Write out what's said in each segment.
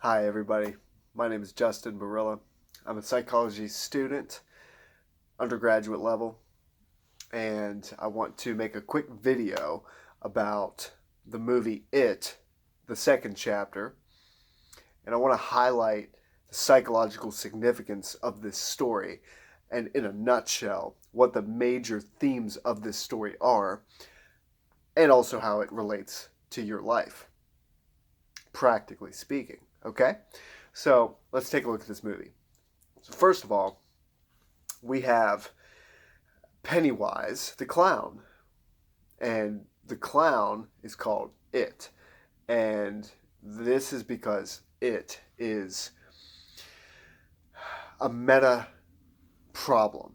Hi everybody, my name is Justin Barilla. I'm a psychology student, undergraduate level, and I want to make a quick video about the movie It, the second chapter, and I want to highlight the psychological significance of this story and, in a nutshell, what the major themes of this story are, and also how it relates to your life, practically speaking. Okay? So let's take a look at this movie. So, first of all, we have Pennywise the clown, and the clown is called It. And this is because it is a meta problem.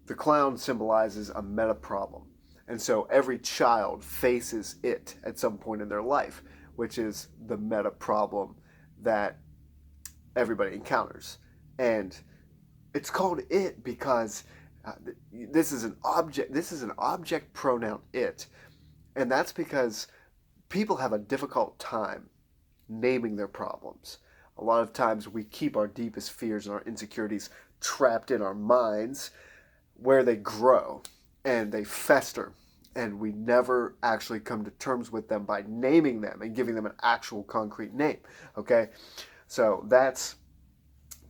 The clown symbolizes a meta problem. And so every child faces it at some point in their life, which is the meta problem that everybody encounters. And it's called it because this is an object pronoun, it. And that's because people have a difficult time naming their problems. A lot of times we keep our deepest fears and our insecurities trapped in our minds, where they grow and they fester, and we never actually come to terms with them by naming them and giving them an actual concrete name. Okay? So that's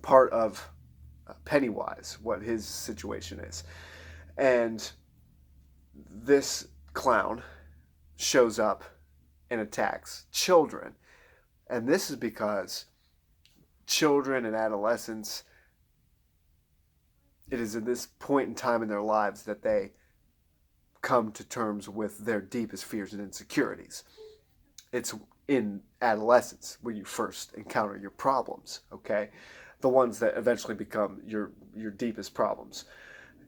part of Pennywise, what his situation is. And this clown shows up and attacks children. And this is because children and adolescents, it is at this point in time in their lives that they come to terms with their deepest fears and insecurities. It's in adolescence where you first encounter your problems, okay? The ones that eventually become your deepest problems.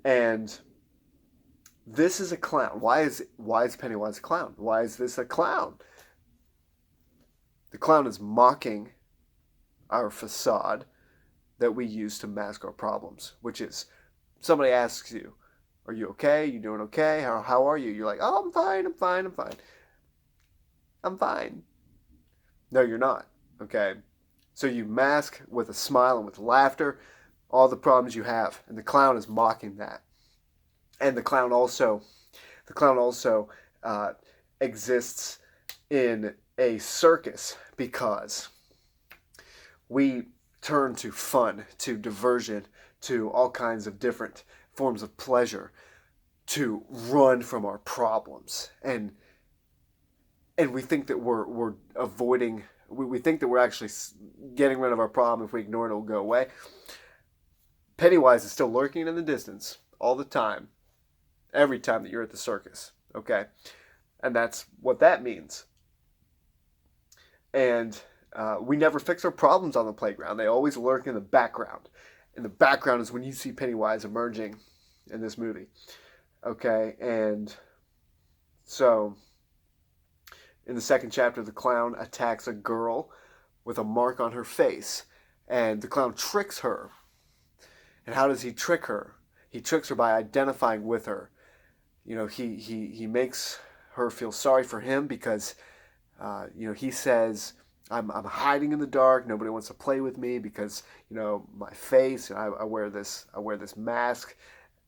And this is a clown. Why is Pennywise a clown? Why is this a clown? The clown is mocking our facade that we use to mask our problems, which is somebody asks you, "Are you okay? You doing okay? How are you?" You're like, "Oh, I'm fine. I'm fine. I'm fine. I'm fine." No, you're not. Okay? So you mask with a smile and with laughter all the problems you have, and the clown is mocking that. And the clown also exists in a circus because we turn to fun, to diversion, to all kinds of different forms of pleasure to run from our problems, and we think that we're avoiding. We think that we're actually getting rid of our problem. If we ignore it, it'll go away. Pennywise is still lurking in the distance all the time, every time that you're at the circus, okay? And that's what that means. And we never fix our problems on the playground. They always lurk in the background. And the background is when you see Pennywise emerging in this movie, okay? And so in the second chapter, the clown attacks a girl with a mark on her face, and the clown tricks her. And how does he trick her? He tricks her by identifying with her. You know, he makes her feel sorry for him because, he says, I'm hiding in the dark. Nobody wants to play with me because, my face, and I wear this mask.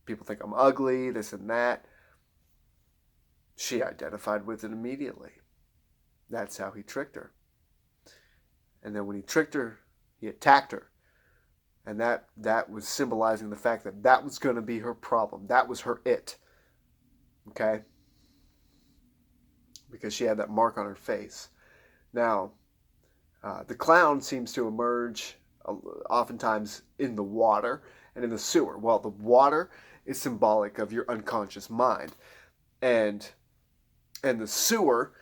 People think I'm ugly, this and that. She identified with it immediately. That's how he tricked her. And then when he tricked her, he attacked her. And that was symbolizing the fact that was going to be her problem. That was her it. Okay? Because she had that mark on her face. Now, the clown seems to emerge oftentimes in the water and in the sewer. Well, the water is symbolic of your unconscious mind. And the sewer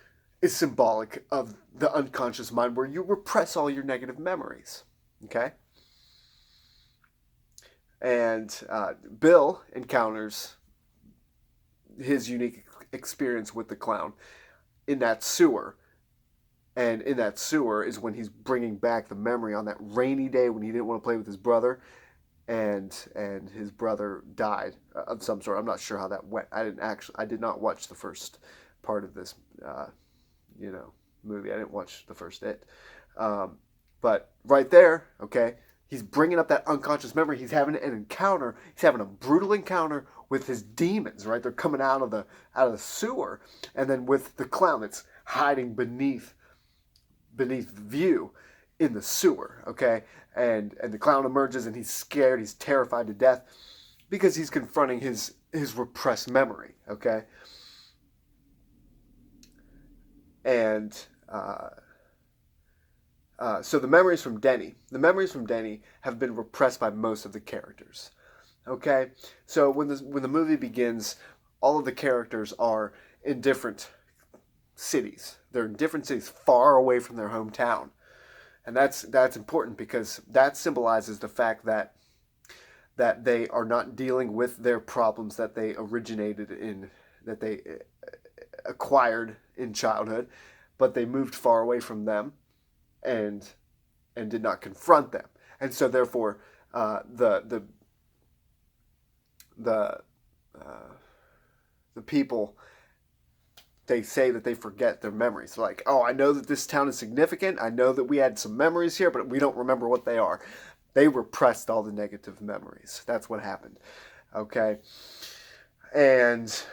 is symbolic of the unconscious mind where you repress all your negative memories. Okay? And Bill encounters his unique experience with the clown in that sewer. And in that sewer is when he's bringing back the memory on that rainy day when he didn't want to play with his brother, and his brother died of some sort. I'm not sure how that went. I did not watch the first part of this movie. I didn't watch the first It. But right there, okay, he's bringing up that unconscious memory. He's having an encounter. He's having a brutal encounter with his demons, right? They're coming out of the sewer, and then with the clown that's hiding beneath view in the sewer, okay? And the clown emerges, and he's scared. He's terrified to death because he's confronting his repressed memory, okay? And so the memories from Denny have been repressed by most of the characters. Okay, so when the movie begins, all of the characters are in different cities. They're in different cities, far away from their hometown, and that's important because that symbolizes the fact that they are not dealing with their problems that they originated in, that they acquired in childhood, but they moved far away from them and did not confront them, and so therefore the people, they say that they forget their memories. Like, oh, I know that this town is significant. I know that we had some memories here, but we don't remember what they are. They repressed all the negative memories. That's what happened. Okay, and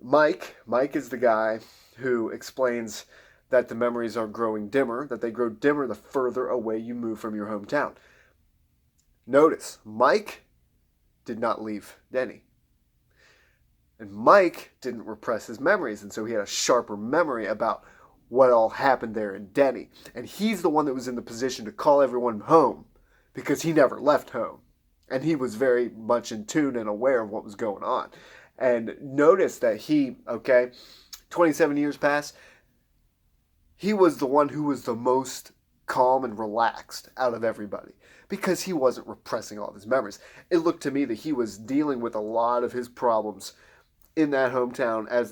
Mike is the guy who explains that the memories are growing dimmer, that they grow dimmer the further away you move from your hometown. Notice, Mike did not leave Denny. And Mike didn't repress his memories, and so he had a sharper memory about what all happened there in Denny. And he's the one that was in the position to call everyone home because he never left home. And he was very much in tune and aware of what was going on. And notice that 27 years passed, he was the one who was the most calm and relaxed out of everybody because he wasn't repressing all of his memories. It looked to me that he was dealing with a lot of his problems in that hometown as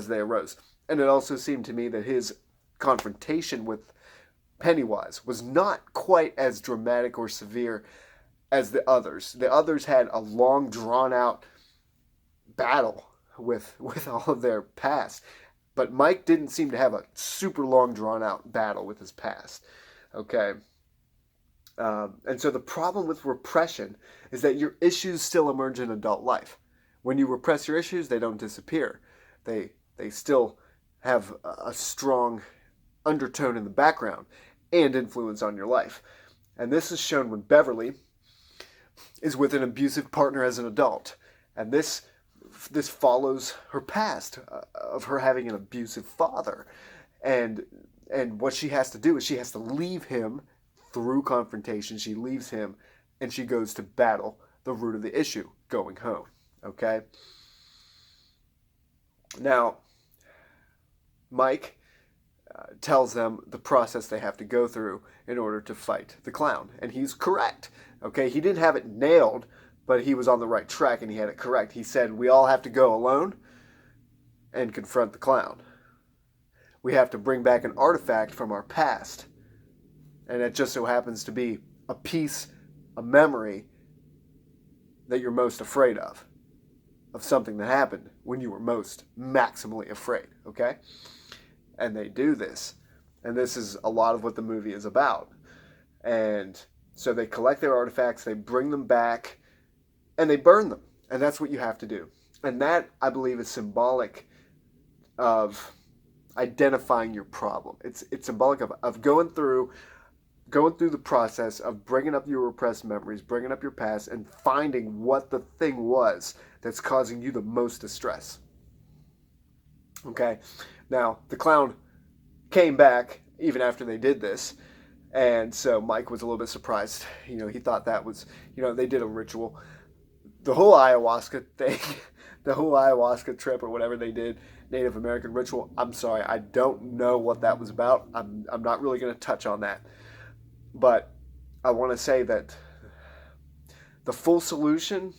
they arose. And it also seemed to me that his confrontation with Pennywise was not quite as dramatic or severe as the others. The others had a long, drawn-out battle with all of their past. But Mike didn't seem to have a super long, drawn-out battle with his past. Okay? And so the problem with repression is that your issues still emerge in adult life. When you repress your issues, they don't disappear. They still have a strong undertone in the background and influence on your life. And this is shown when Beverly is with an abusive partner as an adult. And this follows her past of her having an abusive father. And what she has to do is she has to leave him through confrontation. She leaves him and she goes to battle the root of the issue, going home. Okay? Now, Mike tells them the process they have to go through in order to fight the clown. And he's correct. Okay? He didn't have it nailed, but he was on the right track and he had it correct. He said, we all have to go alone and confront the clown. We have to bring back an artifact from our past. And it just so happens to be a piece, a memory that you're most afraid of something that happened when you were most maximally afraid, okay? And they do this. And this is a lot of what the movie is about. And so they collect their artifacts, they bring them back, and they burn them. And that's what you have to do. And that, I believe, is symbolic of identifying your problem. It's symbolic of going through the process of bringing up your repressed memories, bringing up your past, and finding what the thing was that's causing you the most distress. Okay? Now, the clown came back even after they did this, and so Mike was a little bit surprised. He thought that was, they did a ritual. The whole ayahuasca thing, the whole ayahuasca trip or whatever they did, Native American ritual, I'm sorry, I don't know what that was about. I'm not really going to touch on that. But I want to say that the full solution